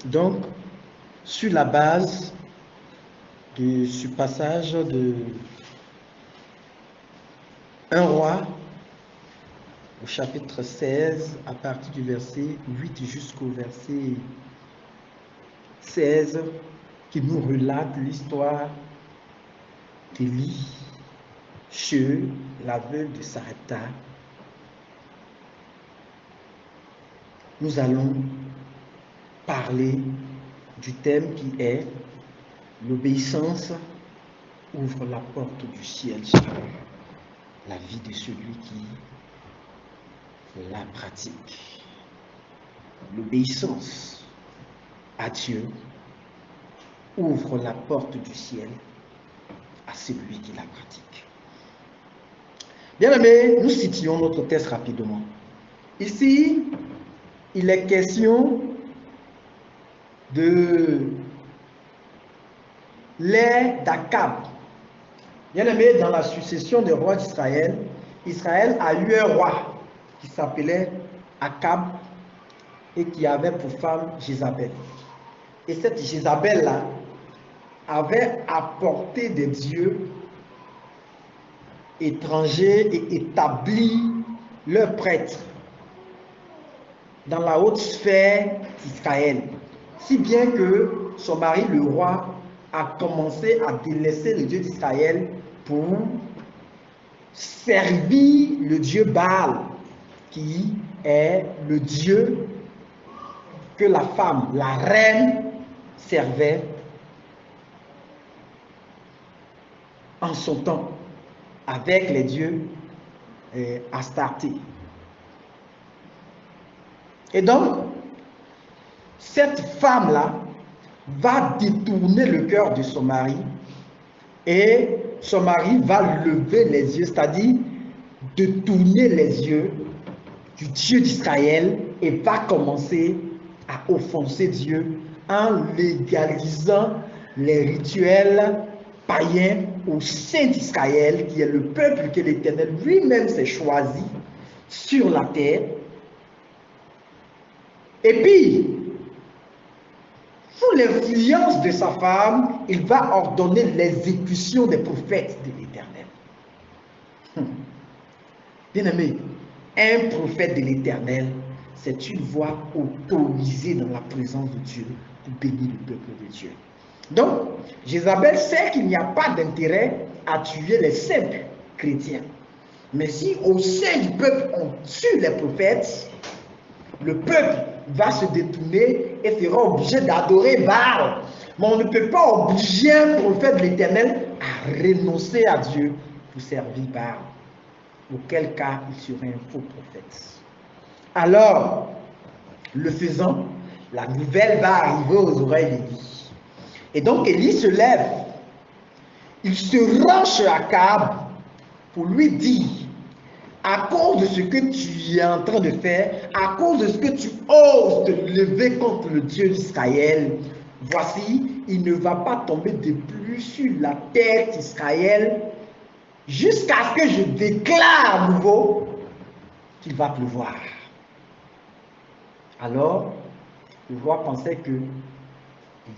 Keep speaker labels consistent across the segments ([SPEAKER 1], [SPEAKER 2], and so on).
[SPEAKER 1] Donc, sur la base de ce passage de 1 roi, au chapitre 16, à partir du verset 8 jusqu'au verset 16, qui nous relate l'histoire d'Élie chez la veuve de Sarepta, nous allons parler du thème qui est l'obéissance ouvre la porte du ciel sur la vie de celui qui la pratique. L'obéissance à Dieu ouvre la porte du ciel à celui qui la pratique. Bien aimés, nous situons notre texte rapidement. Ici, il est question de l'ère d'Akab. Bien aimé, dans la succession des rois d'Israël, Israël a eu un roi qui s'appelait Akab et qui avait pour femme Jézabel. Et cette Jézabel-là avait apporté des dieux étrangers et établi leurs prêtres dans la haute sphère d'Israël. Si bien que son mari, le roi, a commencé à délaisser le Dieu d'Israël pour servir le Dieu Baal, qui est le Dieu que la femme, la reine, servait en son temps avec les dieux Astarté. Et donc, cette femme-là va détourner le cœur de son mari et son mari va lever les yeux, c'est-à-dire de tourner les yeux du Dieu d'Israël et va commencer à offenser Dieu en légalisant les rituels païens au sein d'Israël, qui est le peuple que l'Éternel lui-même s'est choisi sur la terre. Et puis, sous l'influence de sa femme, il va ordonner l'exécution des prophètes de l'Éternel. Bien-aimé, un prophète de l'Éternel, c'est une voix autorisée dans la présence de Dieu pour bénir le peuple de Dieu. Donc, Jézabel sait qu'il n'y a pas d'intérêt à tuer les simples chrétiens. Mais si au sein du peuple on tue les prophètes, le peuple va se détourner et sera obligé d'adorer Baal. Mais on ne peut pas obliger un prophète de l'Éternel à renoncer à Dieu pour servir Baal. Auquel cas il serait un faux prophète. Alors, le faisant, la nouvelle va arriver aux oreilles d'Élie. Et donc Élie se lève. Il se rend chez Akab pour lui dire, à cause de ce que tu es en train de faire, à cause de ce que tu oses te lever contre le Dieu d'Israël, voici, il ne va pas tomber de pluie sur la terre d'Israël jusqu'à ce que je déclare à nouveau qu'il va pleuvoir. Alors, le roi pensait que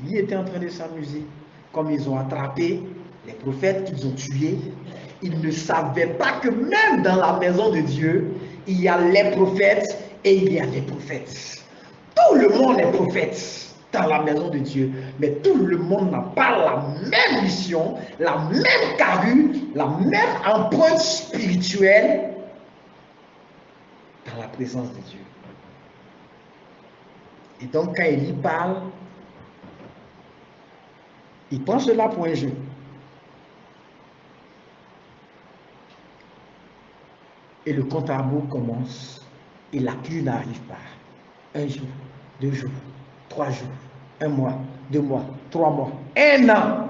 [SPEAKER 1] Élie était en train de s'amuser. Comme ils ont attrapé les prophètes qu'ils ont tués, ils ne savaient pas que même dans la maison de Dieu, il y a les prophètes et il y a des prophètes. Tout le monde est prophète dans la maison de Dieu, mais tout le monde n'a pas la même mission, la même carrure, la même empreinte spirituelle dans la présence de Dieu. Et donc quand Élie parle, il prend cela pour un jeu. Et le compte à rebours commence et la pluie n'arrive pas. Un jour, 2 jours, 3 jours, 1 mois, 2 mois, 3 mois, 1 an.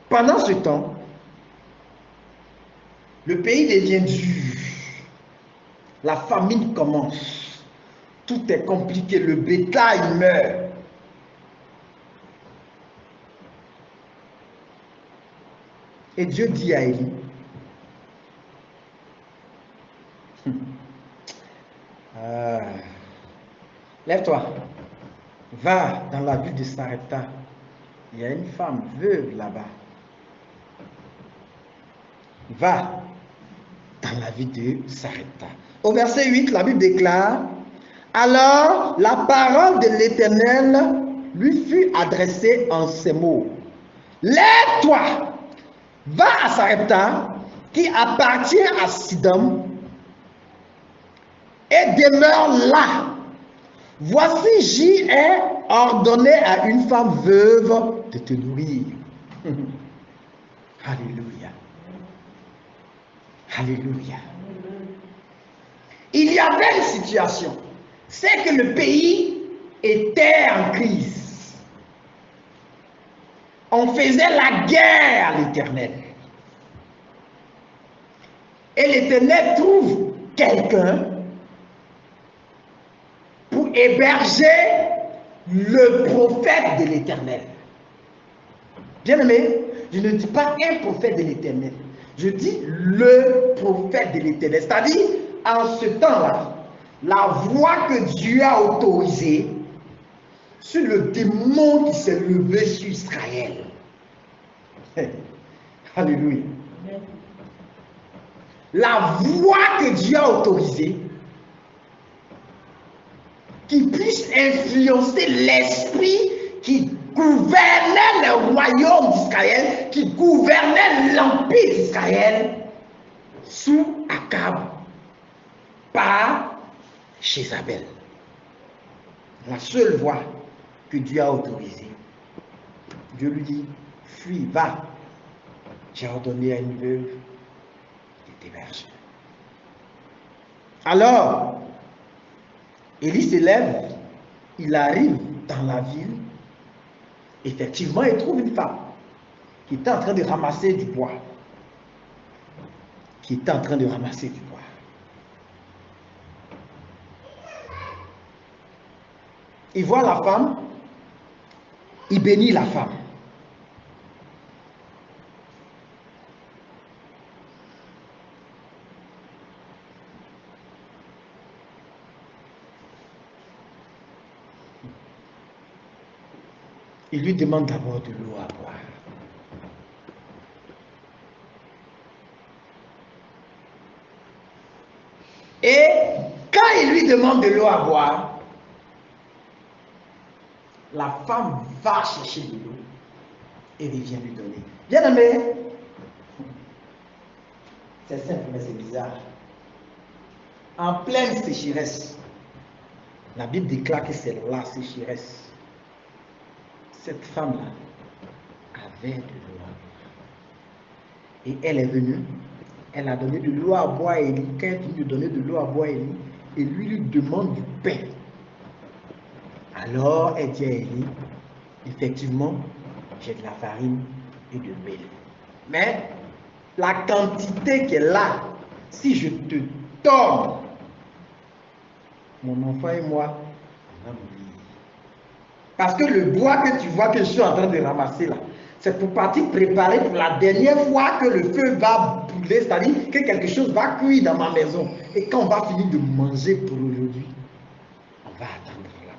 [SPEAKER 1] Pendant ce temps, le pays devient dur. La famine commence. Tout est compliqué. Le bétail meurt. Et Dieu dit à Élie, lève-toi, Va dans la ville de Sarepta. Il y a une femme veuve là-bas. Va dans la ville de Sarepta. Au verset 8, la Bible déclare, alors la parole de l'Éternel lui fut adressée en ces mots. Lève-toi, va à Sarepta, qui appartient à Sidon, et demeure là. Voici, j'y ai ordonné à une femme veuve de te nourrir. Alléluia. Alléluia. Il y avait une situation, c'est que le pays était en crise. On faisait la guerre à l'Éternel. Et l'Éternel trouve quelqu'un pour héberger le prophète de l'Éternel. Bien-aimé, je ne dis pas un prophète de l'Éternel. Je dis le prophète de l'Éternel. C'est-à-dire, en ce temps-là, la voix que Dieu a autorisée sur le démon qui s'est levé sur Israël. Alléluia. La voix que Dieu a autorisée qui puisse influencer l'esprit qui gouvernait le royaume d'Israël, qui gouvernait l'empire d'Israël sous Akab par Jézabel. La seule voix que Dieu a autorisée. Dieu lui dit, fuis, va. J'ai ordonné à une veuve de t'héberger. Alors, Élie se lève, il arrive dans la ville. Effectivement, il trouve une femme qui était en train de ramasser du bois. Qui était en train de ramasser du bois. Il voit la femme, il bénit la femme. Il lui demande d'abord de l'eau à boire. Et quand il lui demande de l'eau à boire, la femme va chercher de l'eau et revient lui donner. Bien aimé, c'est simple mais c'est bizarre. En pleine sécheresse, la Bible déclare que c'est la sécheresse. Cette femme-là avait de l'eau à boire. Et elle est venue, elle a donné de l'eau à boire à Élie. Quand elle finit de donner de l'eau à boire à Élie, et lui demande du pain. Alors elle dit à Élie, effectivement, j'ai de la farine et de l'huile. Mais la quantité qui est là, si je te donne, mon enfant et moi, on va mourir. Parce que le bois que tu vois que je suis en train de ramasser là, c'est pour partir préparer pour la dernière fois que le feu va brûler, c'est-à-dire que quelque chose va cuire dans ma maison. Et quand on va finir de manger pour aujourd'hui, on va attendre la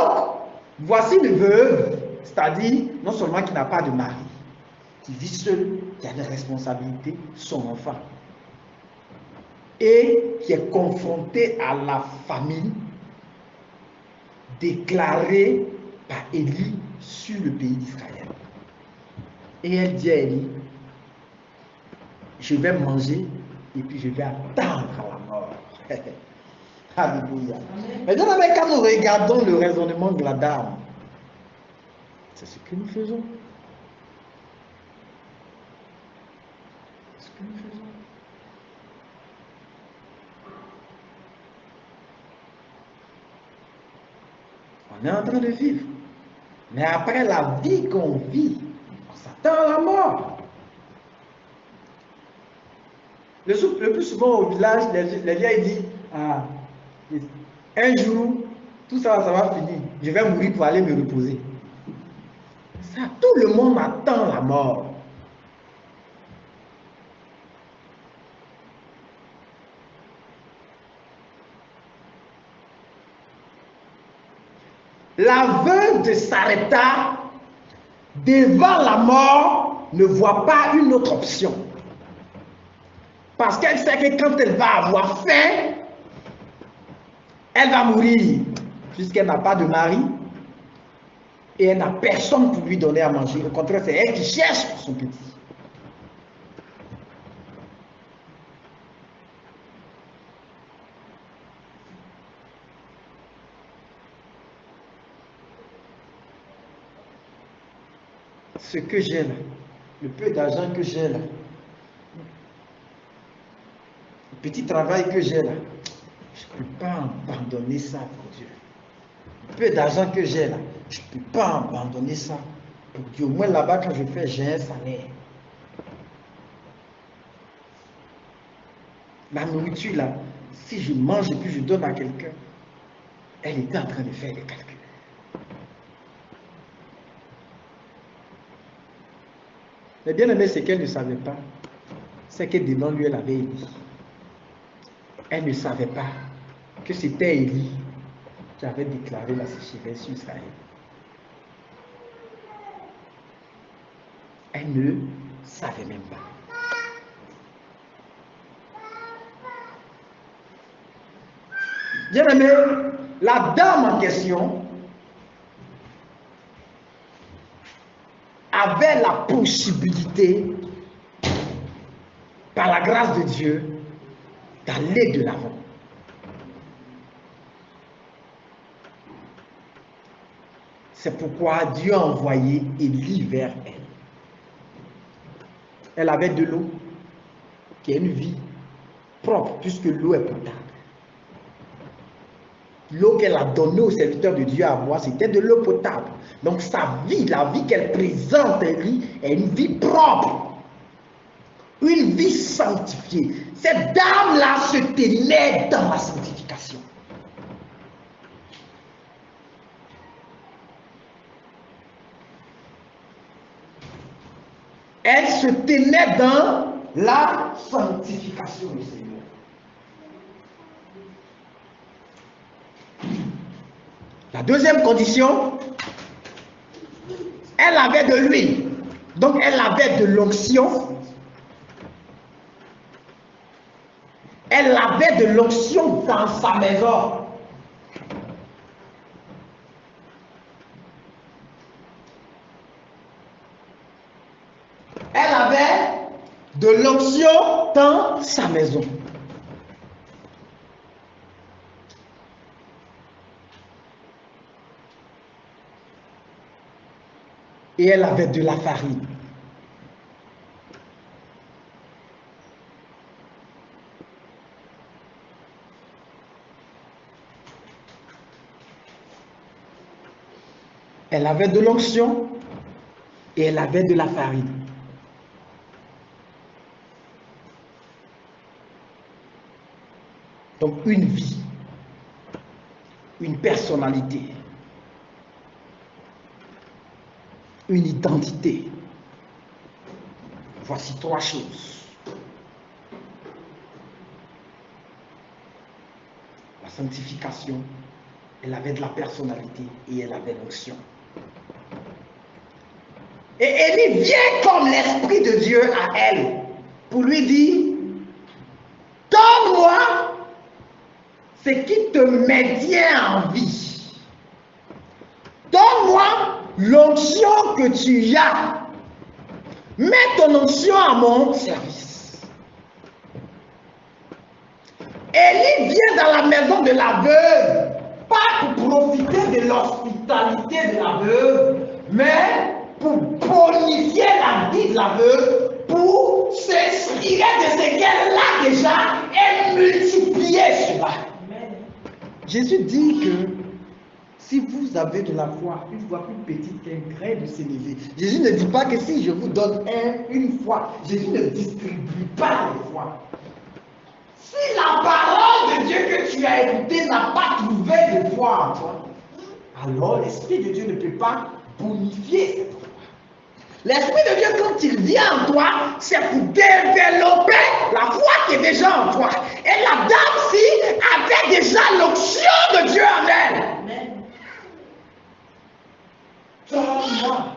[SPEAKER 1] mort. Donc, voici une veuve, c'est-à-dire non seulement qui n'a pas de mari, qui vit seule, qui a des responsabilités, son enfant, et qui est confrontée à la famine déclarée par Élie sur le pays d'Israël. Et elle dit à Élie, je vais manger et puis je vais attendre la mort. Alléluia. Maintenant, quand nous regardons le raisonnement de la dame, c'est ce que nous faisons. C'est ce que nous faisons. On est en train de vivre. Mais après la vie qu'on vit, on s'attend à la mort. Le plus souvent au village, les vieilles disent, ah, un jour, tout ça, ça va finir. Je vais mourir pour aller me reposer. Ça, tout le monde attend la mort. La veuve de Sarepta, devant la mort, ne voit pas une autre option. Parce qu'elle sait que quand elle va avoir faim, elle va mourir, puisqu'elle n'a pas de mari et elle n'a personne pour lui donner à manger. Au contraire, c'est elle qui cherche pour son petit. Ce que j'ai là, le peu d'argent que j'ai là, le petit travail que j'ai là, je ne peux pas abandonner ça pour Dieu. Le peu d'argent que j'ai là, je ne peux pas abandonner ça pour Dieu. Au moins là-bas, quand je fais, j'ai un salaire. La nourriture là, si je mange et puis je donne à quelqu'un, elle était en train de faire les calculs. Mais bien aimé, ce qu'elle ne savait pas, c'est que devant lui, elle avait Élie. Elle ne savait pas que c'était Élie qui avait déclaré la sécheresse sur Israël. Elle ne savait même pas. Bien aimé, la dame en question avait la possibilité, par la grâce de Dieu, d'aller de l'avant. C'est pourquoi Dieu a envoyé Élie vers elle. Elle avait de l'eau, qui est une vie propre, puisque l'eau est potable. L'eau qu'elle a donnée aux serviteurs de Dieu à boire, c'était de l'eau potable. Donc sa vie, la vie qu'elle présente, Élie, est une vie propre. Une vie sanctifiée. Cette dame-là se tenait dans la sanctification. Elle se tenait dans la sanctification du Seigneur. La deuxième condition, elle avait de l'huile. Donc elle avait de l'onction. Elle avait de l'onction dans sa maison. Elle avait de l'onction dans sa maison. Et elle avait de la farine. Elle avait de l'onction et elle avait de la farine. Donc une vie, une personnalité, une identité. Voici trois choses. La sanctification, elle avait de la personnalité et elle avait l'onction. Et Élie vient comme l'Esprit de Dieu à elle pour lui dire, donne-moi ce qui te maintient en vie. Donne-moi l'onction que tu as. Mets ton onction à mon service. Élie vient dans la maison de la veuve, pas pour profiter de l'hospitalité de la veuve, mais pour bonifier la vie de la veuve, pour s'inspirer de ce qu'elle a déjà et multiplier cela. Jésus dit que si vous avez de la foi, une fois plus petite qu'un grain de sénévé, Jésus ne dit pas que si je vous donne une foi, Jésus ne distribue pas les foi. Si la parole de Dieu que tu as écoutée n'a pas trouvé de foi en toi, alors l'Esprit de Dieu ne peut pas bonifier cette foi. L'Esprit de Dieu, quand il vient en toi, c'est pour développer la foi qui est déjà en toi. Et la dame-ci avait déjà l'onction de Dieu en elle. Amen. Donne-moi.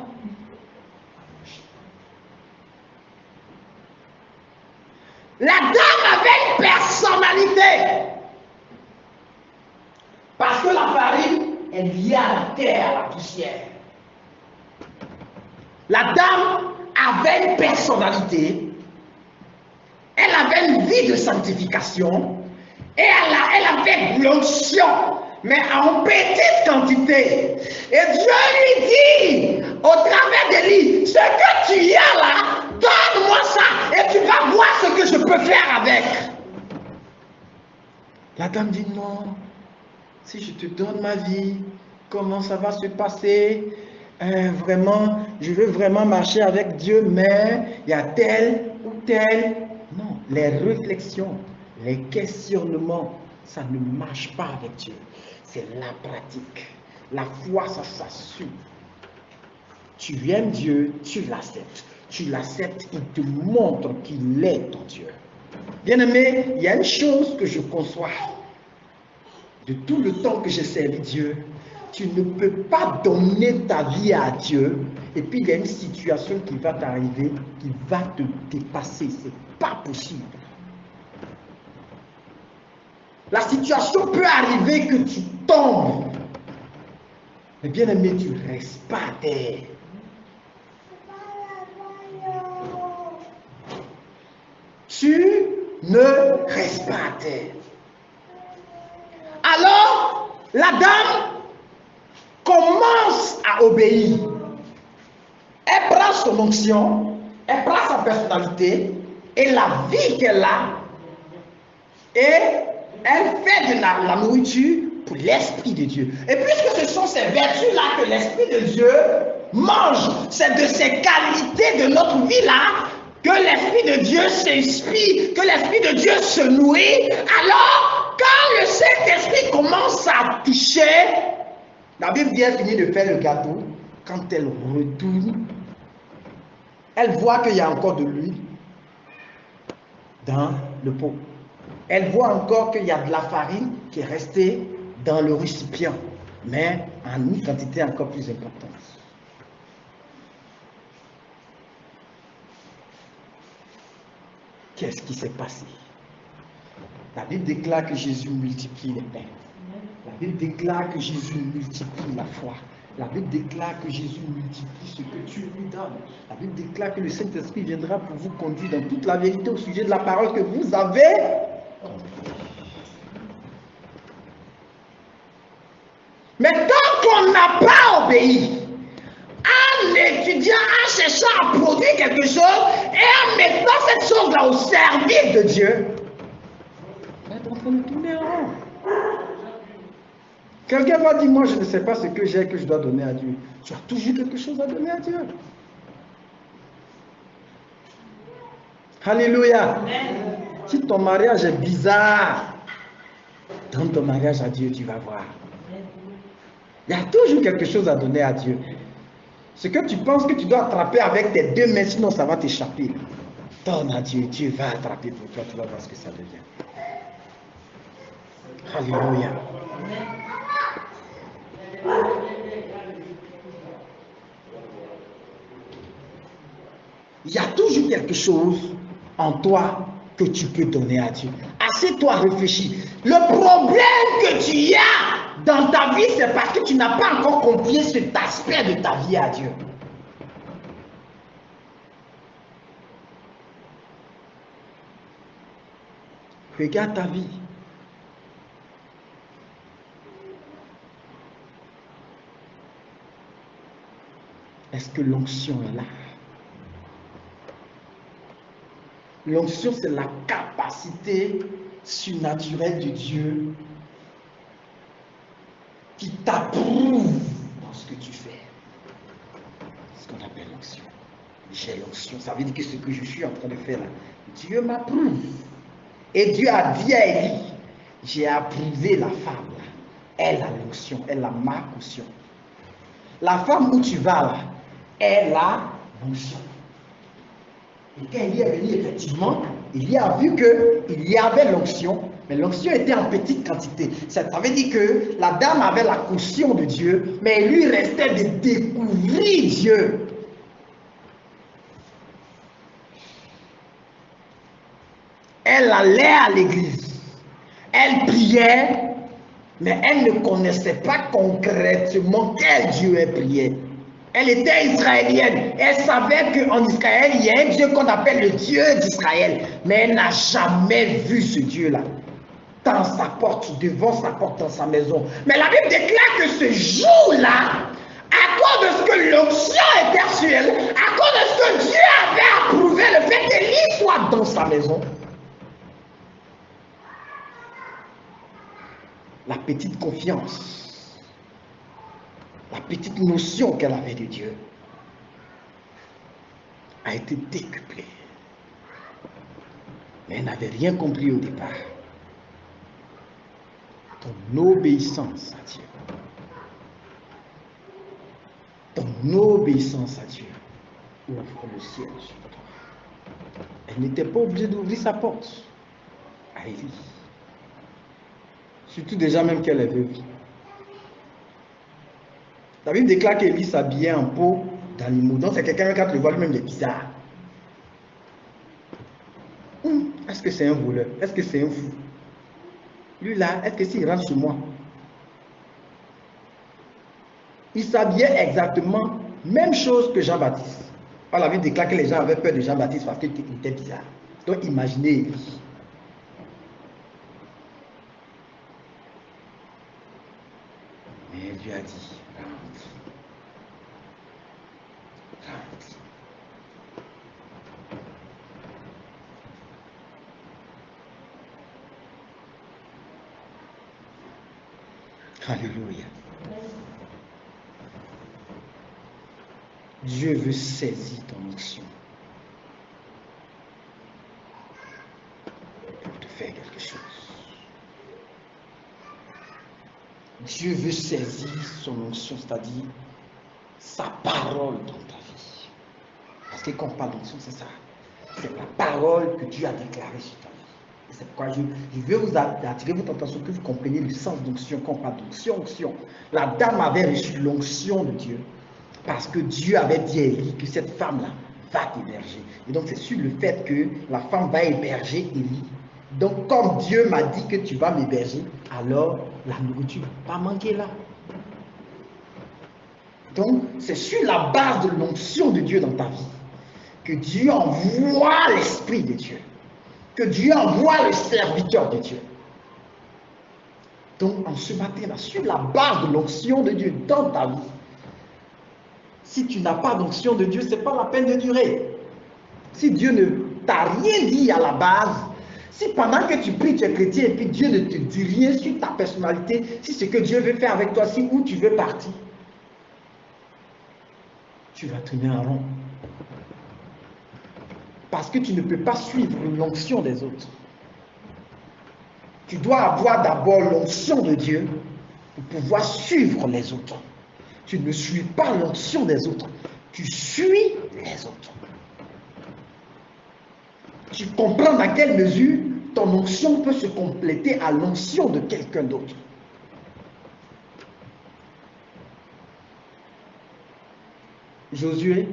[SPEAKER 1] La dame avait une personnalité. Parce que la farine est liée à la terre, à la poussière. La dame avait une personnalité. Elle avait une vie de sanctification. Et elle avait l'onction, mais en petite quantité. Et Dieu lui dit, au travers d'Élie, ce que tu as là, donne-moi ça, et tu vas voir ce que je peux faire avec. La dame dit non, si je te donne ma vie, comment ça va se passer? Vraiment, je veux vraiment marcher avec Dieu, mais il y a tel ou tel. Non, les réflexions, les questionnements, ça ne marche pas avec Dieu. C'est la pratique. La foi, ça s'assume. Tu aimes Dieu, tu l'acceptes. Tu l'acceptes, il te montre qu'il est ton Dieu. Bien-aimé, il y a une chose que je conçois. De tout le temps que j'ai servi Dieu, tu ne peux pas donner ta vie à Dieu et puis il y a une situation qui va t'arriver, qui va te dépasser. C'est pas possible. La situation peut arriver que tu tombes. Mais bien aimé, tu ne restes pas à terre. Tu ne restes pas à terre. Alors, la dame commence à obéir. Elle prend son onction, elle prend sa personnalité et la vie qu'elle a et elle fait de la nourriture pour l'Esprit de Dieu. Et puisque ce sont ces vertus-là que l'Esprit de Dieu mange, c'est de ces qualités de notre vie-là que l'Esprit de Dieu s'inspire, que l'Esprit de Dieu se nourrit. Alors, quand le Saint-Esprit commence à toucher, la Bible dit, elle finit de faire le gâteau. Quand elle retourne, elle voit qu'il y a encore de l'huile dans le pot. Elle voit encore qu'il y a de la farine qui est restée dans le récipient, mais en une quantité encore plus importante. Qu'est-ce qui s'est passé? La Bible déclare que Jésus multiplie les pains. La Bible déclare que Jésus multiplie la foi. La Bible déclare que Jésus multiplie ce que tu lui donnes. La Bible déclare que le Saint-Esprit viendra pour vous conduire dans toute la vérité au sujet de la parole que vous avez. Mais tant qu'on n'a pas obéi, en étudiant, en cherchant à produire quelque chose et en mettant cette chose-là au service de Dieu, on est en train de tourner en rond. Quelqu'un va dire, moi je ne sais pas ce que j'ai que je dois donner à Dieu. Tu as toujours quelque chose à donner à Dieu. Alléluia. Si ton mariage est bizarre, donne ton mariage à Dieu, tu vas voir. Il y a toujours quelque chose à donner à Dieu. Ce que tu penses que tu dois attraper avec tes deux mains, sinon ça va t'échapper. Donne à Dieu, Dieu va attraper pour toi, tu vas voir ce que ça devient. Alléluia. Il y a toujours quelque chose en toi que tu peux donner à Dieu. Assieds-toi, réfléchis. Le problème que tu as dans ta vie, c'est parce que tu n'as pas encore confié cet aspect de ta vie à Dieu. Regarde ta vie. Est-ce que l'onction est là? L'onction, c'est la capacité surnaturelle de Dieu qui t'approuve dans ce que tu fais. C'est ce qu'on appelle l'onction. J'ai l'onction. Ça veut dire que ce que je suis en train de faire là, Dieu m'approuve. Et Dieu a dit à Élie, j'ai approuvé la femme là. Elle a l'onction, elle a ma onction. La femme où tu vas là, elle a l'onction. Et quand il est venu, effectivement, il y a vu qu'il y avait l'onction, Mais l'onction était en petite quantité. Ça veut dire que la dame avait la caution de Dieu, mais il lui restait de découvrir Dieu. Elle allait à l'église. Elle priait, mais elle ne connaissait pas concrètement quel Dieu elle priait. Elle était israélienne. Elle savait qu'en Israël, il y a un Dieu qu'on appelle le Dieu d'Israël. Mais elle n'a jamais vu ce Dieu-là. Dans sa porte, devant sa porte, dans sa maison. Mais la Bible déclare que ce jour-là, à cause de ce que l'onction était sur elle, à cause de ce que Dieu avait approuvé, le fait qu'Élie soit dans sa maison, la petite confiance, la petite notion qu'elle avait de Dieu a été décuplée. Mais elle n'avait rien compris au départ. Ton obéissance à Dieu, ton obéissance à Dieu ouvre le ciel sur toi. Elle n'était pas obligée d'ouvrir sa porte à Élie. Surtout déjà même qu'elle est veuve. La Bible déclare qu'Élie s'habillait en peau d'animaux. Donc c'est quelqu'un qui, quand tu le vois lui-même, il est bizarre. Est-ce que c'est un voleur? Est-ce que c'est un fou? Lui là, est-ce que s'il rentre chez moi? Il s'habillait exactement même chose que Jean-Baptiste. La Bible déclare que les gens avaient peur de Jean-Baptiste parce qu'il était bizarre. Donc imaginez Élie. Mais elle lui a dit, rentre. Rentre. Alléluia. Dieu veut saisir ton onction pour te faire quelque chose. Dieu veut saisir son onction, c'est-à-dire sa parole dans ta vie. Parce que quand on parle d'onction, c'est ça. C'est la parole que Dieu a déclarée sur ta vie. Et c'est pourquoi je veux vous attirer votre attention, que vous compreniez le sens d'onction. Quand on parle d'onction, onction. La dame avait reçu l'onction de Dieu. Parce que Dieu avait dit à Élie que cette femme-là va t'héberger. Et donc c'est sur le fait que la femme va héberger Élie. Donc comme Dieu m'a dit que tu vas m'héberger, alors la nourriture ne va pas manquer là. Donc c'est sur la base de l'onction de Dieu dans ta vie que Dieu envoie l'Esprit de Dieu. Que Dieu envoie le serviteur de Dieu. Donc en ce matin-là, sur la base de l'onction de Dieu dans ta vie, si tu n'as pas d'onction de Dieu, ce n'est pas la peine de durer. Si Dieu ne t'a rien dit à la base, si pendant que tu pries, tu es chrétien et puis Dieu ne te dit rien sur ta personnalité, si ce que Dieu veut faire avec toi, si où tu veux partir, tu vas tourner en rond. Parce que tu ne peux pas suivre l'onction des autres. Tu dois avoir d'abord l'onction de Dieu pour pouvoir suivre les autres. Tu ne suis pas l'onction des autres, tu suis les autres. Tu comprends dans quelle mesure ton onction peut se compléter à l'onction de quelqu'un d'autre. Josué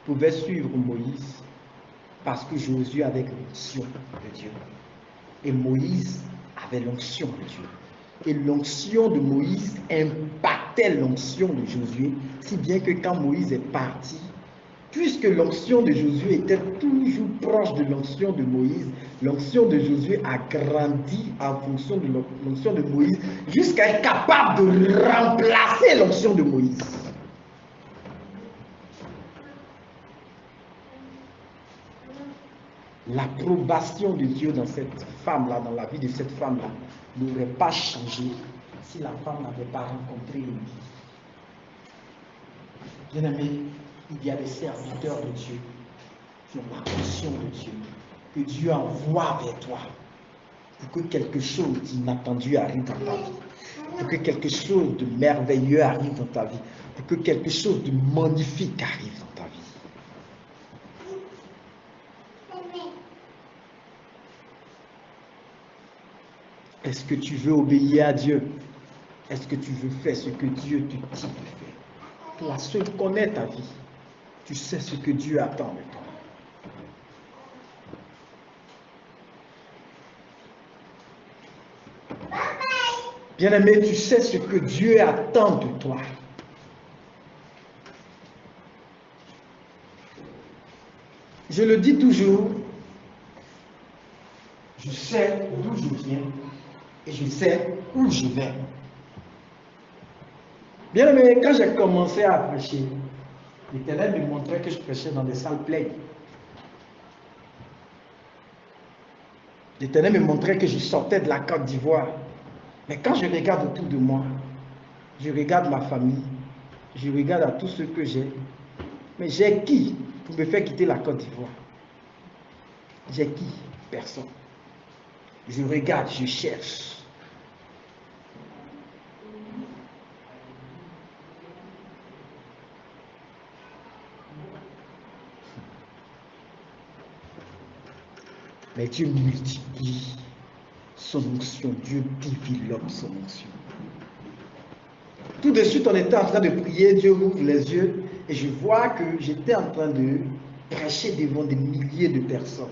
[SPEAKER 1] pouvait suivre Moïse parce que Josué avait l'onction de Dieu. Et Moïse avait l'onction de Dieu. Et l'onction de Moïse impactait l'onction de Josué, si bien que quand Moïse est parti, puisque l'onction de Josué était toujours proche de l'onction de Moïse, l'onction de Josué a grandi en fonction de l'onction de Moïse, jusqu'à être capable de remplacer l'onction de Moïse. L'approbation de Dieu dans cette femme-là, dans la vie de cette femme-là, n'aurait pas changé si la femme n'avait pas rencontré Élie. Bien-aimé, il y a des serviteurs de Dieu qui ont la conscience de Dieu, que Dieu envoie vers toi pour que quelque chose d'inattendu arrive dans ta vie, pour que quelque chose de merveilleux arrive dans ta vie, pour que quelque chose de magnifique arrive dans ta vie. Est-ce que tu veux obéir à Dieu? Est-ce que tu veux faire ce que Dieu te dit de faire? Toi seul connais ta vie. Tu sais ce que Dieu attend de toi. Bien-aimé, tu sais ce que Dieu attend de toi. Je le dis toujours, je sais d'où je viens et je sais où je vais. Bien-aimé, quand j'ai commencé à prêcher, l'Éternel me montrait que je prêchais dans des salles pleines. L'Éternel me montrait que je sortais de la Côte d'Ivoire. Mais quand je regarde autour de moi, je regarde ma famille, je regarde à tout ce que j'ai. Mais j'ai qui pour me faire quitter la Côte d'Ivoire? J'ai qui? Personne. Je regarde, je cherche. Mais Dieu multiplie son onction, Dieu développe son onction. Tout de suite, on était en train de prier, Dieu ouvre les yeux et je vois que j'étais en train de prêcher devant des milliers de personnes.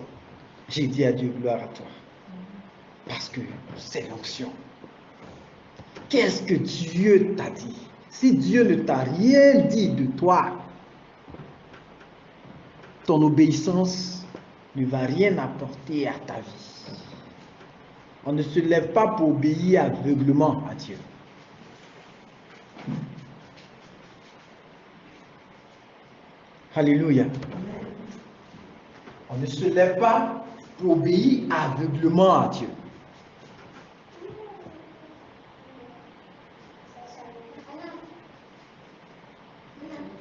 [SPEAKER 1] J'ai dit à Dieu, gloire à toi, parce que c'est l'onction. Qu'est-ce que Dieu t'a dit? Si Dieu ne t'a rien dit de toi, ton obéissance ne va rien apporter à ta vie. On ne se lève pas pour obéir aveuglement à Dieu. Alléluia. On ne se lève pas pour obéir aveuglement à Dieu.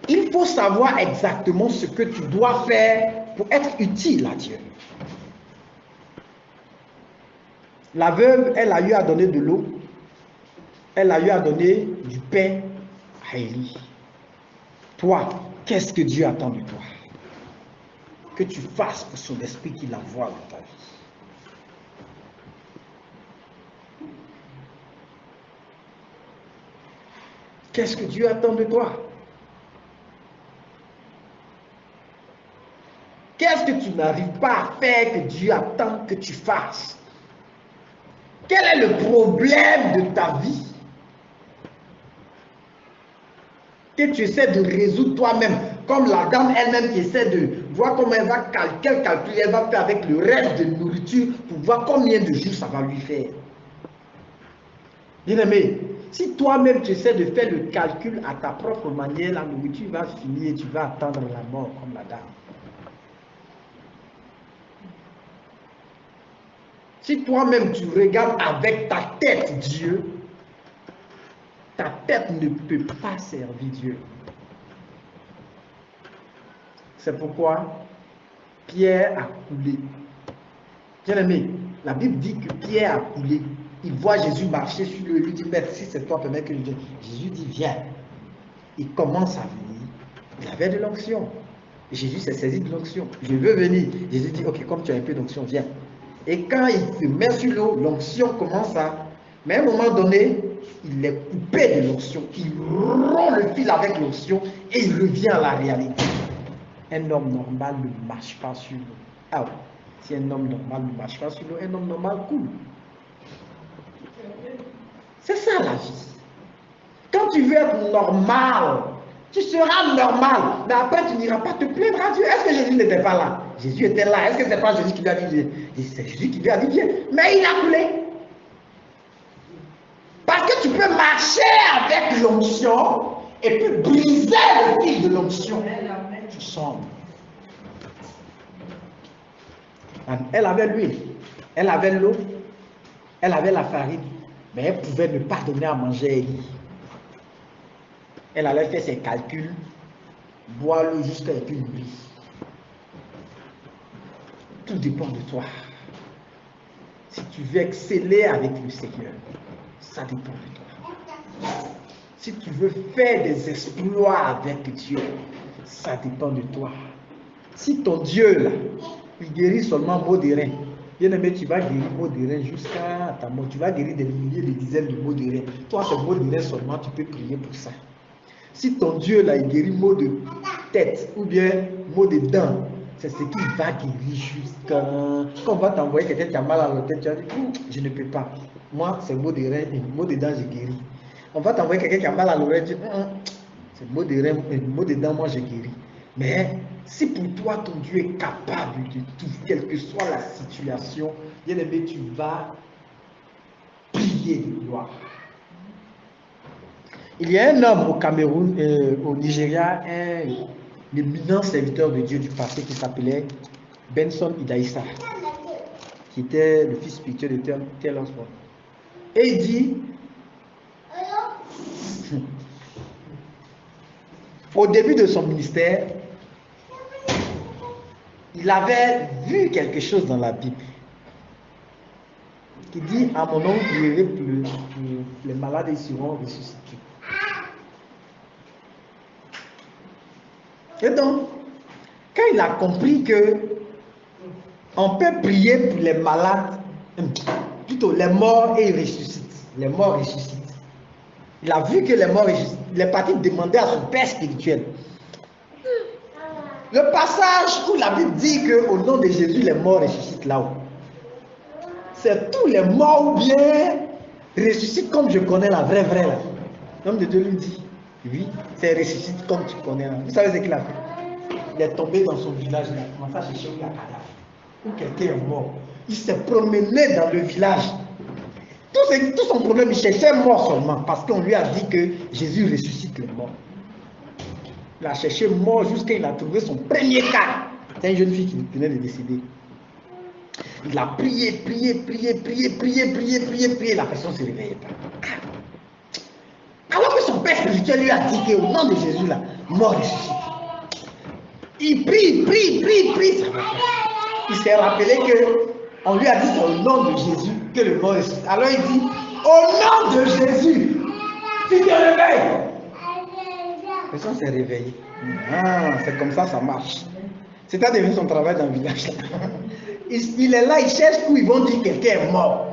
[SPEAKER 1] Il faut savoir exactement ce que tu dois faire pour être utile à Dieu. La veuve, elle a eu à donner de l'eau. Elle a eu à donner du pain à Élie. Toi, qu'est-ce que Dieu attend de toi? Que tu fasses pour son esprit qu'il envoie dans ta vie. Qu'est-ce que Dieu attend de toi? Qu'est-ce que tu n'arrives pas à faire que Dieu attend que tu fasses? Quel est le problème de ta vie que tu essaies de résoudre toi-même, comme la dame elle-même qui essaie de voir comment elle va calculer, elle va faire avec le reste de nourriture pour voir combien de jours ça va lui faire. Bien-aimé, si toi-même tu essaies de faire le calcul à ta propre manière, la nourriture va finir et tu vas attendre la mort comme la dame. Si toi-même tu regardes avec ta tête Dieu, ta tête ne peut pas servir Dieu. C'est pourquoi Pierre a coulé. Bien-aimé, la Bible dit que Pierre a coulé. Il voit Jésus marcher sur lui, il lui dit, Maître, si c'est toi, permets que je dise. Jésus dit, viens. Il commence à venir. Il avait de l'onction. Jésus s'est saisi de l'onction. Je veux venir. Jésus dit, ok, comme tu as un peu d'onction, viens. Et quand il se met sur l'eau, l'onction commence à... Mais à un moment donné, il est coupé de l'onction. Il rompt le fil avec l'onction et il revient à la réalité. Un homme normal ne marche pas sur l'eau. Ah oui, si un homme normal ne marche pas sur l'eau, un homme normal coule. C'est ça la vie. Quand tu veux être normal, tu seras normal. Mais après, tu n'iras pas te plaindre à Dieu. Est-ce que Jésus n'était pas là? Jésus était là. Est-ce que c'est pas Jésus qui lui a dit? C'est Jésus qui lui a dit viens. Mais il a coulé. Parce que tu peux marcher avec l'onction et puis briser le fil de l'onction. Tu sombres. Elle avait l'huile, elle avait l'eau, elle avait la farine, mais elle pouvait ne pas donner à manger à Élie. Elle allait faire ses calculs, boire l'eau jusqu'à et puis mourir. Tout dépend de toi. Si tu veux exceller avec le Seigneur, ça dépend de toi. Si tu veux faire des exploits avec Dieu, ça dépend de toi. Si ton Dieu, là, il guérit seulement maux de rein, Bien-aimé, tu vas guérir maux de rein jusqu'à ta mort. Tu vas guérir des milliers, des dizaines de maux de rein. Toi, ces maux de rein seulement, tu peux prier pour ça. Si ton Dieu là, il guérit maux de tête ou bien maux de dents, c'est ce qu'il va guérir jusqu'à... Quand on va t'envoyer quelqu'un qui a mal à la tête, tu vas dire, je ne peux pas. Moi, c'est maux de rein, maux de dents, j'ai guéri. On va t'envoyer quelqu'un qui a mal à l'oreille, tu dis, c'est maux de rein, maux de dents, moi j'ai guéri. Mais si pour toi, ton Dieu est capable de tout, quelle que soit la situation, bien aimé, tu vas prier de gloire. Il y a un homme au Cameroun, au Nigeria, un éminent serviteur de Dieu du passé qui s'appelait Benson Idaïssa, qui était le fils spirituel de Taylor Swift. Et il dit, au début de son ministère, il avait vu quelque chose dans la Bible qui dit, à mon nom, les malades ils seront ressuscités. Et donc, quand il a compris que on peut prier pour les malades, plutôt les morts et ils ressuscitent. Les morts ressuscitent. Il a vu que les morts ressuscitent. Il est parti demander à son père spirituel. Le passage où la Bible dit qu'au nom de Jésus, les morts ressuscitent là-haut. C'est tous les morts ou bien ressuscitent comme je connais la vraie là. L'homme de Dieu lui dit, oui, c'est ressuscite comme tu connais. Vous savez ce qu'il a fait? Il est tombé dans son village, il a commencé à chercher où il y a cadavre, où quelqu'un est mort. Il s'est promené dans le village. Tout son problème, il cherchait mort seulement, parce qu'on lui a dit que Jésus ressuscite les morts. Il a cherché mort jusqu'à il a trouvé son premier cas. C'est une jeune fille qui venait de décéder. Il a prié, la personne ne se réveillait pas. Alors que son père spirituel lui a dit qu'au nom de Jésus, là, mort ressuscite. Il prie. Il s'est rappelé qu'on lui a dit c'est au nom de Jésus que le mort ressuscite. Alors il dit, au nom de Jésus, tu te réveilles. La personne s'est réveillée. C'est comme ça marche. C'est à devenu son travail dans le village. Il est là, il cherche où ils vont dire que quelqu'un est mort.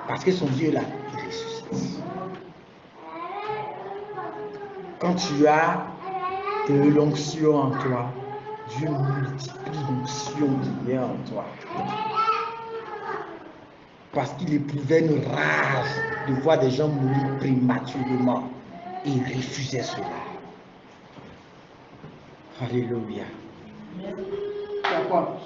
[SPEAKER 1] Parce que son Dieu là, il ressuscite. Quand tu as de l'onction en toi, Dieu multiplie l'onction qui est en toi. Parce qu'il éprouvait une rage de voir des gens mourir prématurément. Et il refusait cela. Alléluia. Pourquoi?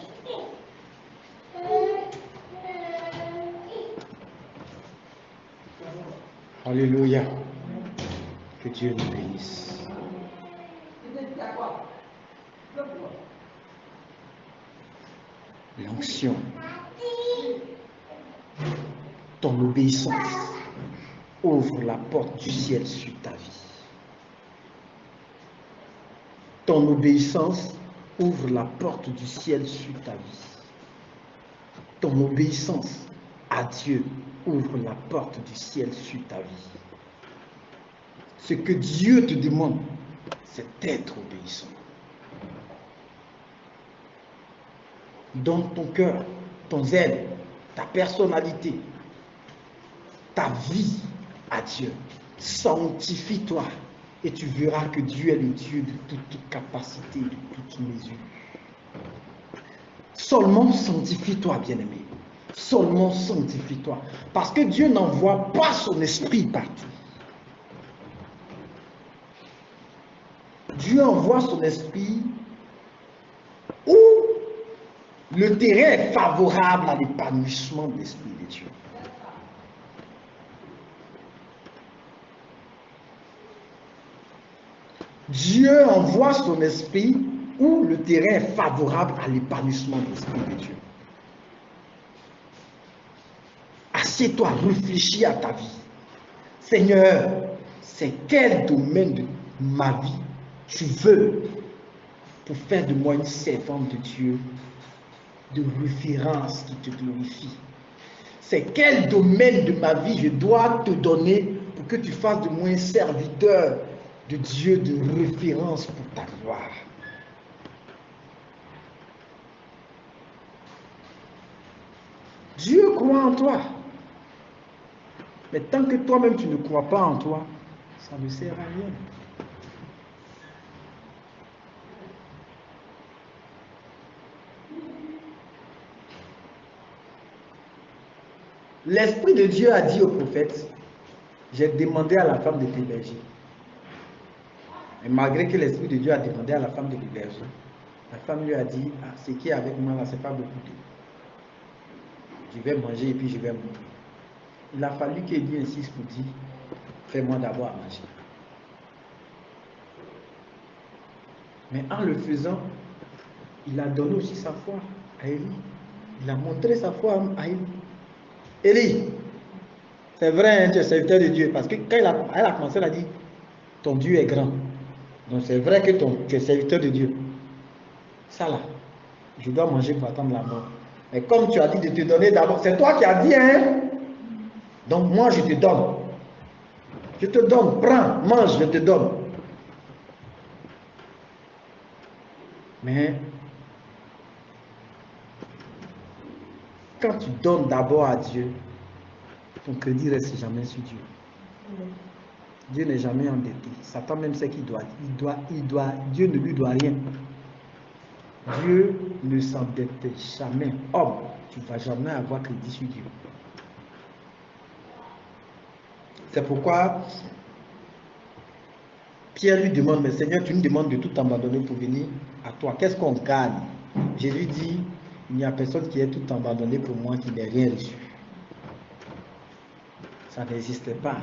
[SPEAKER 1] Alléluia. Que Dieu nous bénisse. L'onction. Ton obéissance ouvre la porte du ciel sur ta vie. Ton obéissance ouvre la porte du ciel sur ta vie. Ton obéissance à Dieu ouvre la porte du ciel sur ta vie. Ce que Dieu te demande, c'est d'être obéissant. Donne ton cœur, ton zèle, ta personnalité, ta vie à Dieu. Sanctifie-toi et tu verras que Dieu est le Dieu de toute capacité, de toute mesure. Seulement sanctifie-toi, bien-aimé. Seulement sanctifie-toi. Parce que Dieu n'envoie pas son esprit partout. Dieu envoie son esprit où le terrain est favorable à l'épanouissement de l'esprit de Dieu. Dieu envoie son esprit où le terrain est favorable à l'épanouissement de l'esprit de Dieu. Assieds-toi, réfléchis à ta vie. Seigneur, c'est quel domaine de ma vie tu veux pour faire de moi une servante de Dieu de référence qui te glorifie? C'est quel domaine de ma vie je dois te donner pour que tu fasses de moi un serviteur de Dieu de référence pour ta gloire? Dieu croit en toi. Mais tant que toi-même tu ne crois pas en toi, ça ne sert à rien. L'Esprit de Dieu a dit au prophète, j'ai demandé à la femme de t'héberger. Et malgré que l'Esprit de Dieu a demandé à la femme de l'héberger, la femme lui a dit, ah, ce qui est avec moi là, c'est pas beaucoup de. Je vais manger et puis je vais mourir. Il a fallu qu'Élie insiste pour dire, fais-moi d'abord à manger. Mais en le faisant, il a donné aussi sa foi à Élie. Il a montré sa foi à Élie. Élie, c'est vrai, hein, tu es serviteur de Dieu. Parce que quand elle a commencé, elle a dit, ton Dieu est grand. Donc c'est vrai que tu es serviteur de Dieu. Ça là, je dois manger pour attendre la mort. Mais comme tu as dit de te donner d'abord, c'est toi qui as dit, hein. Donc moi je te donne. Je te donne, prends, mange, je te donne. Mais quand tu donnes d'abord à Dieu, ton crédit reste jamais sur Dieu. Dieu n'est jamais endetté. Satan même sait qu'il doit. Dieu ne lui doit rien. Dieu ne s'endette jamais. Homme, tu ne vas jamais avoir crédit sur Dieu. C'est pourquoi Pierre lui demande, mais Seigneur, tu nous demandes de tout abandonner pour venir à toi. Qu'est-ce qu'on gagne? Jésus dit, il n'y a personne qui ait tout abandonné pour moi qui n'ait rien reçu. Ça n'existe pas.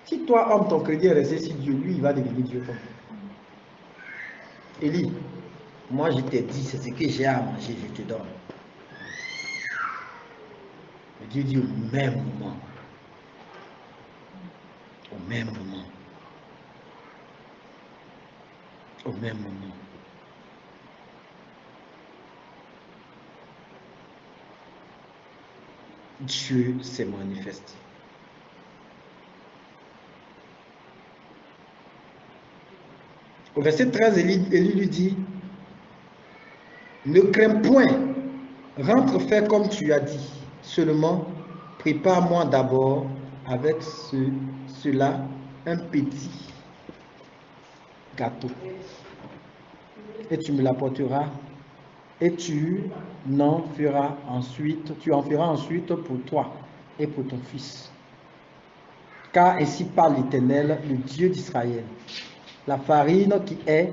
[SPEAKER 1] Si toi, homme, ton crédit est resté sur Dieu, lui, il va devenir Dieu comme toi. Élie, moi je t'ai dit, c'est ce que j'ai à manger, je te donne. Mais Dieu dit au même moment. Au même moment. Au même moment. Dieu s'est manifesté. Au verset 13, Élie lui dit, ne crains point, rentre faire comme tu as dit, seulement prépare-moi d'abord avec cela un petit gâteau. Et tu me l'apporteras et tu en feras ensuite pour toi et pour ton fils. Car ainsi parle l'Éternel, le Dieu d'Israël. La farine qui est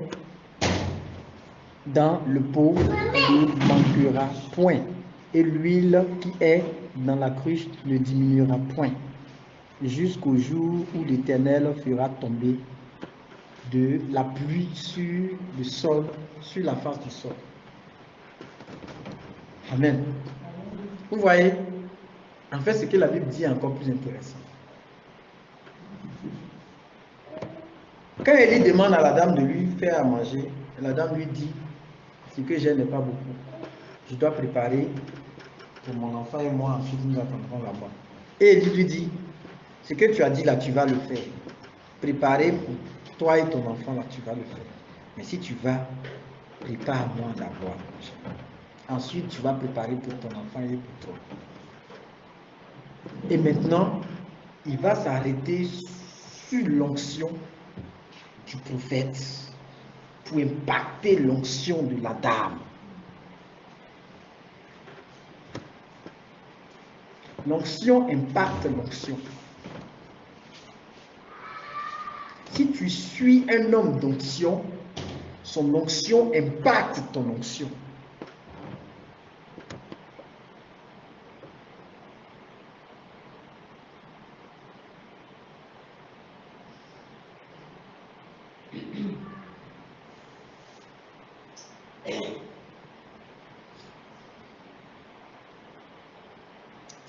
[SPEAKER 1] dans le pot ne manquera point, et l'huile qui est dans la cruche ne diminuera point, jusqu'au jour où l'Éternel fera tomber de la pluie sur le sol, sur la face du sol. Amen. Vous voyez, en fait, ce que la Bible dit est encore plus intéressant. Quand Élie demande à la dame de lui faire à manger, la dame lui dit, ce que j'ai n'est pas beaucoup. Je dois préparer pour mon enfant et moi, ensuite nous attendrons là-bas. Et Élie lui dit, ce que tu as dit là, tu vas le faire. Préparer pour toi et ton enfant là, tu vas le faire. Mais si tu vas, prépare-moi d'abord. Ensuite, tu vas préparer pour ton enfant et pour toi. Et maintenant, il va s'arrêter sur l'onction du prophète pour impacter l'onction de la dame. L'onction impacte l'onction. Si tu suis un homme d'onction, son onction impacte ton onction.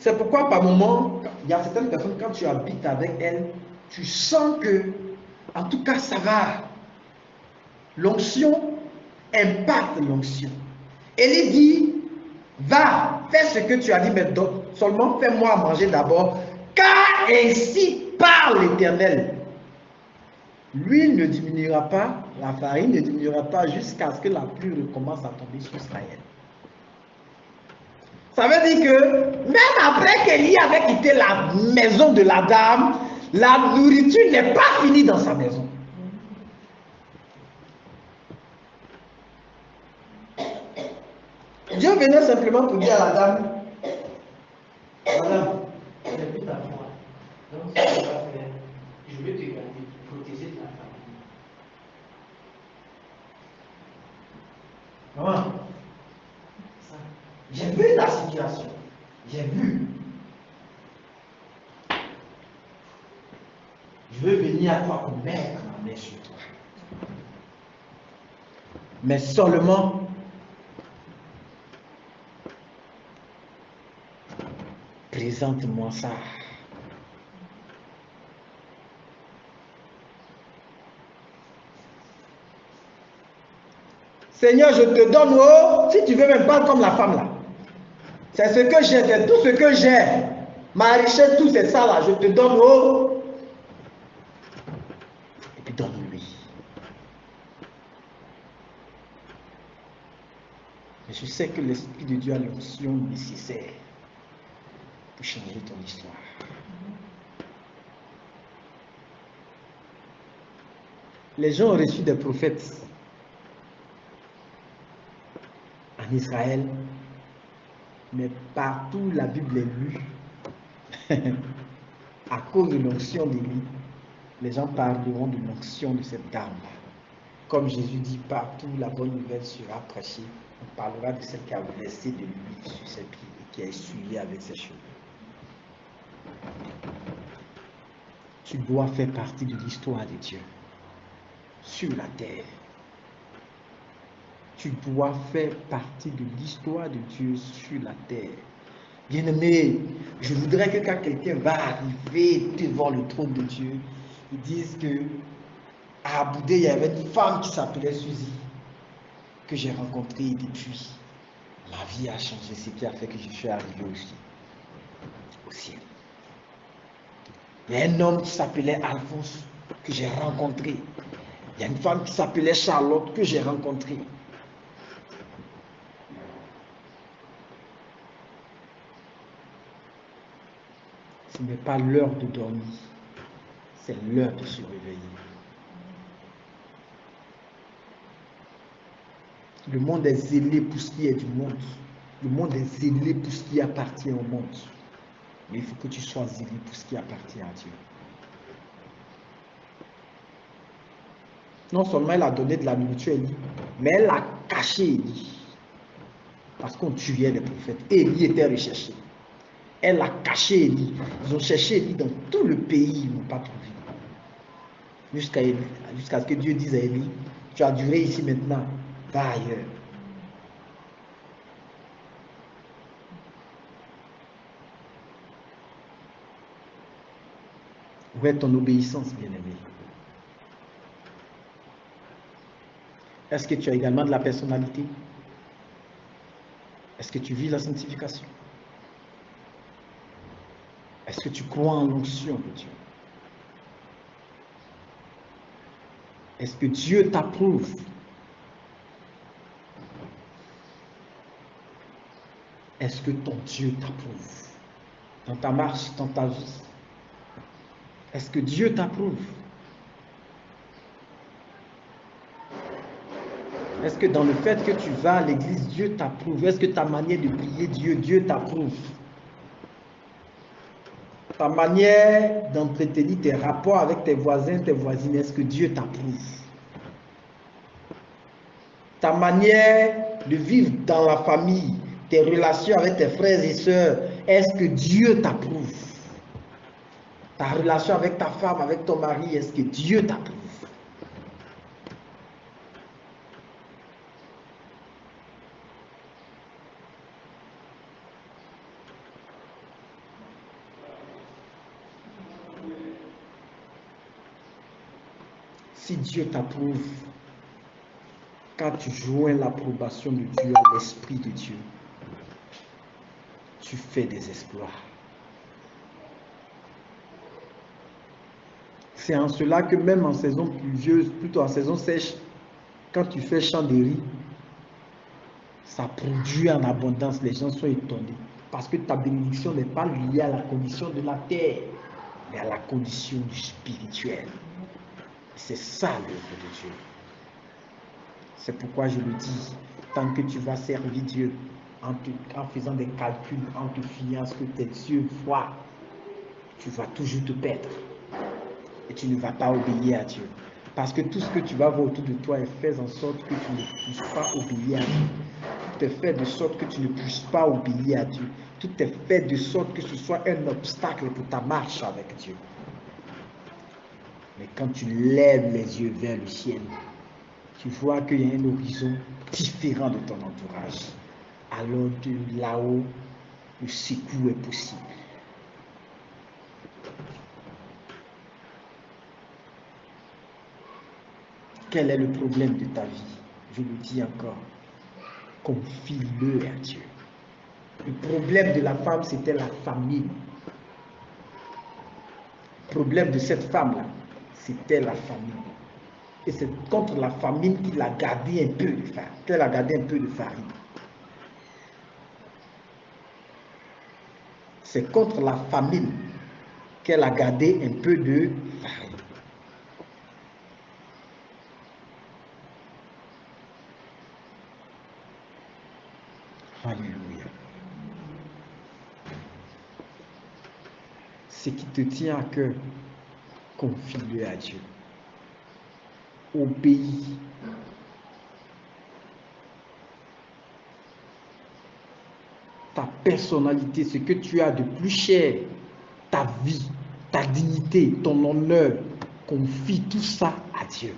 [SPEAKER 1] C'est pourquoi par moment, il y a certaines personnes, quand tu habites avec elles, tu sens que, en tout cas, ça va. L'onction impacte l'onction. Élie dit, va, fais ce que tu as dit, mais seulement fais-moi manger d'abord, car ainsi parle l'Éternel. L'huile ne diminuera pas, la farine ne diminuera pas jusqu'à ce que la pluie recommence à tomber sur Israël. Ça veut dire que même après qu'Élie avait quitté la maison de la dame, la nourriture n'est pas finie dans sa maison. Dieu venait simplement pour dire à la dame, madame, j'ai vu ta foi. Donc, ce que tu vas faire, je vais te garder, protéger ta famille. Comment? J'ai vu la situation. J'ai vu. Je veux venir à toi pour mettre ma main sur toi. Mais seulement présente-moi ça. Seigneur, je te donne, oh, si tu veux même pas comme la femme là. C'est ce que j'ai, c'est tout ce que j'ai. Ma richesse, tout c'est ça là, je te donne, oh. Et puis donne-lui. Mais je sais que l'Esprit de Dieu a l'onction nécessaire pour changer ton histoire. Les gens ont reçu des prophètes en Israël, mais partout la Bible est lue. À cause de l'onction d'Élie, les gens parleront de l'onction de cette dame. Comme Jésus dit, partout la bonne nouvelle sera prêchée, on parlera de celle qui a versé de l'huile sur ses pieds et qui a essuyé avec ses cheveux. Tu dois faire partie de l'histoire de Dieu sur la terre. Tu dois faire partie de l'histoire de Dieu sur la terre. Bien-aimé, je voudrais que quand quelqu'un va arriver devant le trône de Dieu, ils disent que à Aboudé, il y avait une femme qui s'appelait Suzy, que j'ai rencontrée et depuis. Ma vie a changé, ce qui a fait que je suis arrivé aussi au ciel. Il y a un homme qui s'appelait Alphonse, que j'ai rencontré. Il y a une femme qui s'appelait Charlotte, que j'ai rencontrée. Ce n'est pas l'heure de dormir, c'est l'heure de se réveiller. Le monde est zélé pour ce qui est du monde. Le monde est zélé pour ce qui appartient au monde. Mais il faut que tu sois zélé pour ce qui appartient à Dieu. Non seulement elle a donné de la nourriture à Élie, mais elle a caché Élie. Parce qu'on tuait les prophètes. Élie était recherché. Elle a caché Élie. Ils ont cherché Élie dans tout le pays, ils n'ont pas trouvé. Jusqu'à ce que Dieu dise à Élie, tu as duré ici maintenant, va ailleurs. Où est ton obéissance, bien-aimé? Est-ce que tu as également de la personnalité? Est-ce que tu vis la sanctification? Est-ce que tu crois en l'onction de Dieu? Est-ce que Dieu t'approuve? Est-ce que ton Dieu t'approuve? Dans ta marche, dans ta vie? Est-ce que Dieu t'approuve? Est-ce que dans le fait que tu vas à l'église, Dieu t'approuve? Est-ce que ta manière de prier Dieu t'approuve? Ta manière d'entretenir tes rapports avec tes voisins, tes voisines, est-ce que Dieu t'approuve? Ta manière de vivre dans la famille, tes relations avec tes frères et sœurs, est-ce que Dieu t'approuve? Ta relation avec ta femme, avec ton mari, est-ce que Dieu t'approuve? Si Dieu t'approuve, quand tu joins l'approbation de Dieu à l'Esprit de Dieu, tu fais des exploits. C'est en cela que même en saison pluvieuse, plutôt en saison sèche, quand tu fais champ de riz, ça produit en abondance. Les gens sont étonnés. Parce que ta bénédiction n'est pas liée à la condition de la terre, mais à la condition du spirituel. C'est ça l'œuvre de Dieu. C'est pourquoi je le dis, tant que tu vas servir Dieu en faisant des calculs, en te fiant à ce que tes yeux voient, tu vas toujours te perdre. Et tu ne vas pas obéir à Dieu. Parce que tout ce que tu vas voir autour de toi est fait en sorte que tu ne puisses pas obéir à Dieu. Tout est fait de sorte que tu ne puisses pas obéir à Dieu. Tout est fait de sorte que ce soit un obstacle pour ta marche avec Dieu. Mais quand tu lèves les yeux vers le ciel, tu vois qu'il y a un horizon différent de ton entourage. Alors de là-haut, le secours est possible. Quel est le problème de ta vie? Je le dis encore, confie-le à Dieu. Le problème de la femme, c'était la famine. Le problème de cette femme-là, c'était la famine. Et c'est contre la famine qu'il a gardé un peu de farine. Qu'elle a gardé un peu de farine. C'est contre la famine qu'elle a gardé un peu de farine. Alléluia. Ce qui te tient à cœur, confie-le à Dieu. Obéis. Ta personnalité, ce que tu as de plus cher, ta vie, ta dignité, ton honneur, confie tout ça à Dieu.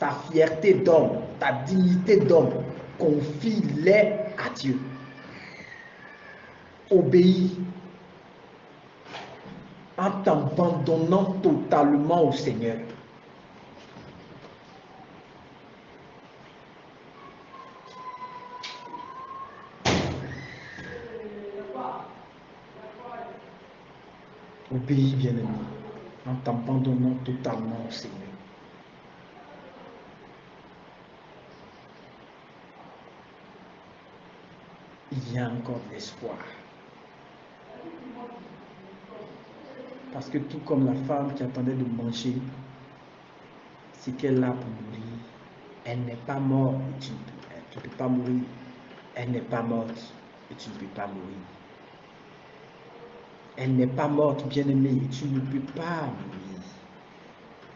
[SPEAKER 1] Ta fierté d'homme, ta dignité d'homme, confie-les à Dieu. Obéis en t'abandonnant totalement au Seigneur. Obéis, bien-aimé, en t'abandonnant totalement au Seigneur. Il y a encore de l'espoir. Parce que tout comme la femme qui attendait de manger, c'est qu'elle a pour mourir. Elle n'est pas morte et tu ne peux pas mourir. Elle n'est pas morte et tu ne peux pas mourir. Elle n'est pas morte, bien-aimée, et tu ne peux pas mourir.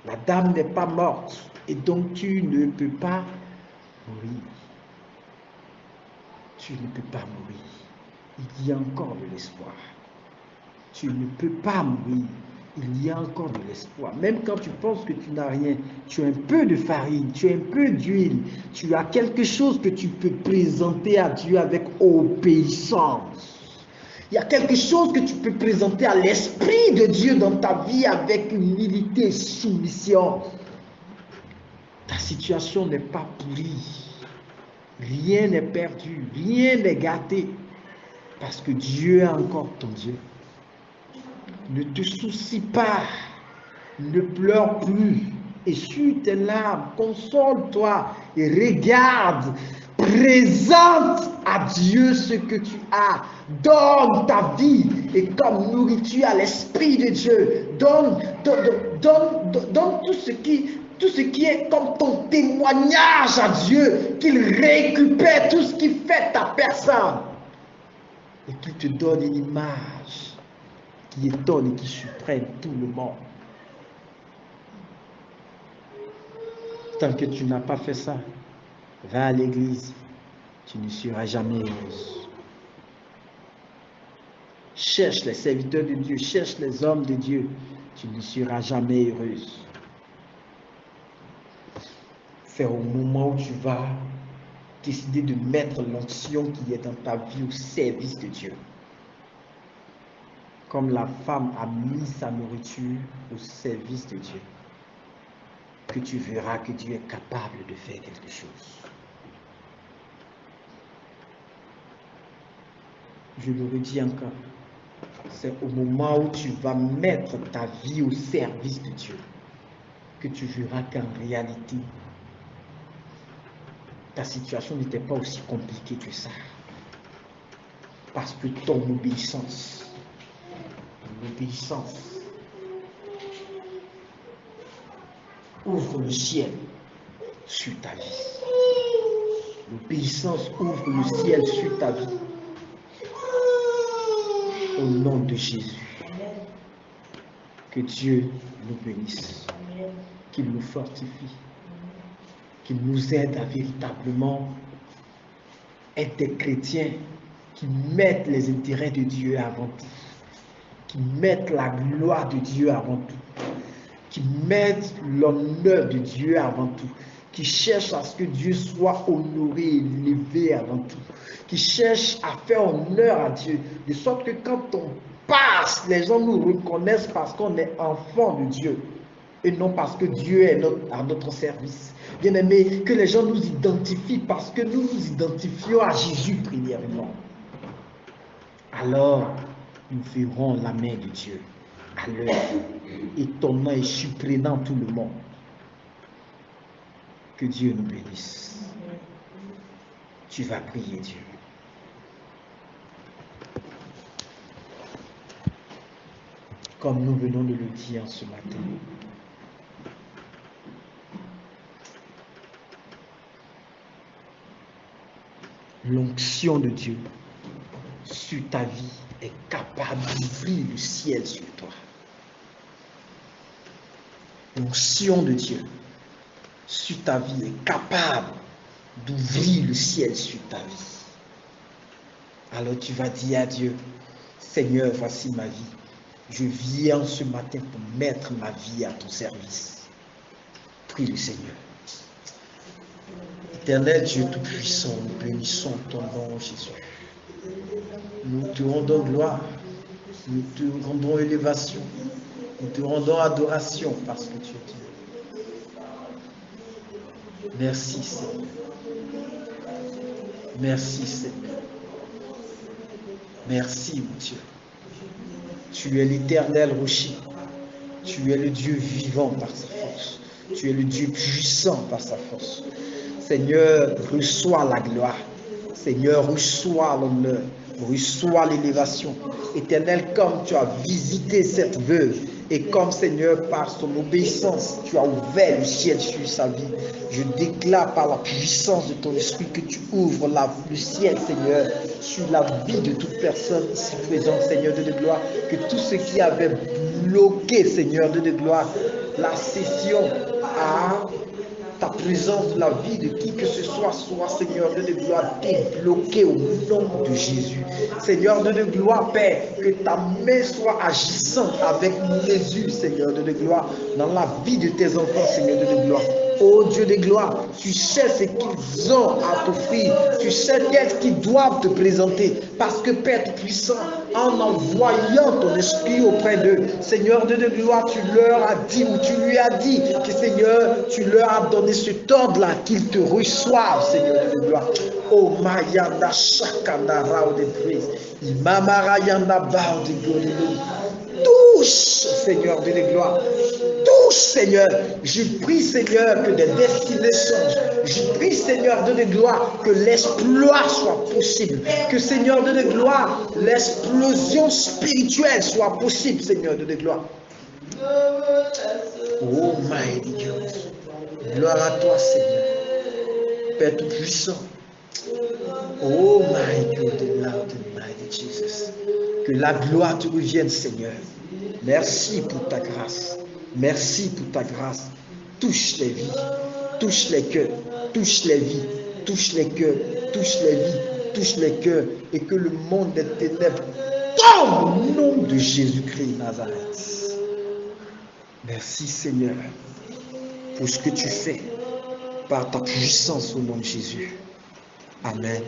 [SPEAKER 1] La dame n'est pas morte et donc tu ne peux pas mourir. Tu ne peux pas mourir. Il y a encore de l'espoir. Tu ne peux pas mourir. Il y a encore de l'espoir. Même quand tu penses que tu n'as rien, tu as un peu de farine, tu as un peu d'huile, tu as quelque chose que tu peux présenter à Dieu avec obéissance. Il y a quelque chose que tu peux présenter à l'Esprit de Dieu dans ta vie avec humilité et soumission. Ta situation n'est pas pourrie. Rien n'est perdu, rien n'est gâté. Parce que Dieu est encore ton Dieu. Ne te soucie pas, ne pleure plus, essuie tes larmes, console-toi et regarde, présente à Dieu ce que tu as, donne ta vie et comme nourriture à l'Esprit de Dieu, donne tout ce qui est comme ton témoignage à Dieu, qu'il récupère tout ce qui fait ta personne et qu'il te donne une image qui étonne et qui surprenne tout le monde. Tant que tu n'as pas fait ça, va à l'église, tu ne seras jamais heureuse. Cherche les serviteurs de Dieu, cherche les hommes de Dieu, tu ne seras jamais heureuse. C'est au moment où tu vas décider de mettre l'onction qui est dans ta vie au service de Dieu. Comme la femme a mis sa nourriture au service de Dieu, que tu verras que Dieu est capable de faire quelque chose. Je le redis encore, c'est au moment où tu vas mettre ta vie au service de Dieu que tu verras qu'en réalité, ta situation n'était pas aussi compliquée que ça. Parce que ton obéissance, ouvre le ciel sur ta vie. L'obéissance ouvre le ciel sur ta vie. Au nom de Jésus. Que Dieu nous bénisse. Qu'il nous fortifie. Qu'il nous aide à véritablement être des chrétiens qui mettent les intérêts de Dieu avant tout. Qui mettent la gloire de Dieu avant tout. Qui mettent l'honneur de Dieu avant tout. Qui cherchent à ce que Dieu soit honoré et élevé avant tout. Qui cherchent à faire honneur à Dieu. De sorte que quand on passe, les gens nous reconnaissent parce qu'on est enfant de Dieu. Et non parce que Dieu est à notre service. Bien-aimés, que les gens nous identifient parce que nous nous identifions à Jésus premièrement. Alors, nous verrons la main de Dieu à l'œuvre, étonnant et surprenant tout le monde. Que Dieu nous bénisse. Tu vas prier Dieu. Comme nous venons de le dire ce matin. L'onction de Dieu sur ta vie est capable d'ouvrir le ciel sur toi. L'onction de Dieu sur ta vie est capable d'ouvrir le ciel sur ta vie. Alors tu vas dire à Dieu, Seigneur, voici ma vie. Je viens ce matin pour mettre ma vie à ton service. Prie le Seigneur. Éternel Dieu Tout-Puissant, nous bénissons ton nom, Jésus. Nous te rendons gloire, nous te rendons élévation, nous te rendons adoration parce que tu es Dieu. Merci Seigneur. Merci Seigneur. Merci mon Dieu. Tu es l'éternel rocher. Tu es le Dieu vivant par sa force. Tu es le Dieu puissant par sa force. Seigneur, reçois la gloire. Seigneur, reçois l'honneur. Reçois l'élévation. Éternel, comme tu as visité cette veuve et comme Seigneur, par son obéissance, tu as ouvert le ciel sur sa vie. Je déclare par la puissance de ton esprit que tu ouvres le ciel, Seigneur, sur la vie de toute personne ici présente, Seigneur de gloire. Que tout ce qui avait bloqué, Seigneur de gloire, la session à ta présence de la vie de qui que ce soit, Seigneur de gloire, débloqué au nom de Jésus. Seigneur de gloire, Père, que ta main soit agissante avec Jésus, Seigneur de gloire, dans la vie de tes enfants, Seigneur de gloire. Oh Dieu de gloire, tu sais ce qu'ils ont à t'offrir, tu sais qu'est-ce qu'ils doivent te présenter, parce que Père puissant, en envoyant ton esprit auprès d'eux, Seigneur de gloire, tu leur as dit, ou tu lui as dit, que Seigneur, tu leur as donné cet ordre-là, qu'ils te reçoivent, Seigneur de gloire. Oh Mayanda Shakanda Rao de Prise, Imamarayanda Bao de Golilo. Touche, Seigneur de gloire. Touche, Seigneur. Je prie, Seigneur, que des destinées changent. Je prie, Seigneur de gloire, que l'exploit soit possible. Que, Seigneur de gloire, l'explosion spirituelle soit possible, Seigneur de gloire. Oh, mighty God. Gloire à toi, Seigneur. Père Tout-Puissant. Oh, my God, Lord and mighty Jesus. Que la gloire te revienne, Seigneur. Merci pour ta grâce. Merci pour ta grâce. Touche les vies, touche les cœurs, touche les vies, touche les cœurs, touche les vies, touche les cœurs. Et que le monde des ténèbres tombe au nom de Jésus-Christ Nazareth. Merci, Seigneur, pour ce que tu fais par ta puissance au nom de Jésus. Amen.